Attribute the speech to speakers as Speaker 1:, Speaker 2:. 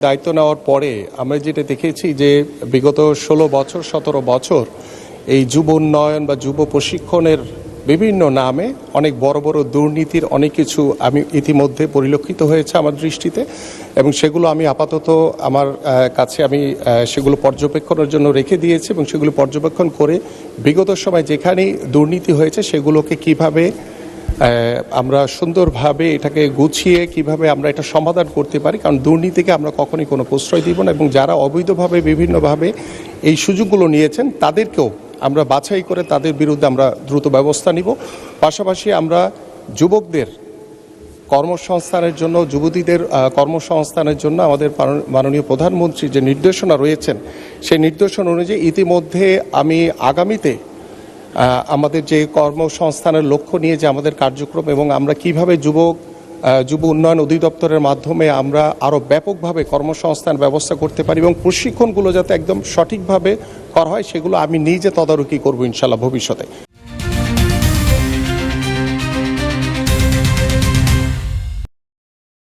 Speaker 1: দায়িত্ব নেওয়ার পরে আমরা যেটা দেখেছি যে বিগত ১৬ বছর ১৭ বছর এই যুব উন্নয়ন বা যুব প্রশিক্ষণের বিভিন্ন নামে অনেক বড় বড় দুর্নীতির অনেক কিছু আমি ইতিমধ্যে পরিলক্ষিত হয়েছে আমার দৃষ্টিতে, এবং সেগুলো আমি আপাতত আমার কাছে আমি সেগুলো পর্যবেক্ষণের জন্য রেখে দিয়েছি, এবং সেগুলো পর্যবেক্ষণ করে বিগত সময় যেখানেই দুর্নীতি হয়েছে সেগুলোকে কিভাবে আমরা সুন্দরভাবে এটাকে গুছিয়ে কিভাবে আমরা এটা সমাধান করতে পারি। কারণ দুর্নীতিকে আমরা কখনোই কোনো প্রশ্রয় দিব না, এবং যারা অবৈধভাবে বিভিন্নভাবে এই সুযোগগুলো নিয়েছেন তাদেরকেও আমরা বাছাই করে তাদের বিরুদ্ধে আমরা দ্রুত ব্যবস্থা নিব। পাশাপাশি আমরা যুবকদের কর্মসংস্থানের জন্য, যুবতীদের কর্মসংস্থানের জন্য আমাদের মাননীয় প্রধানমন্ত্রী যে নির্দেশনা রয়েছেন সেই নির্দেশনা অনুযায়ী ইতিমধ্যে আমি আগামীতে আমাদের যে কর্মসংস্থানের লক্ষ্য নিয়ে যে আমাদের কার্যক্রম এবং আমরা কিভাবে যুব উন্নয়ন অধিদপ্তরের মাধ্যমে আমরা আরও ব্যাপকভাবে কর্মসংস্থান ব্যবস্থা করতে পারি এবং প্রশিক্ষণগুলো যাতে একদম সঠিকভাবে করা হয় সেগুলো আমি নিজে তদারকি করব ইনশাআল্লাহ ভবিষ্যতে।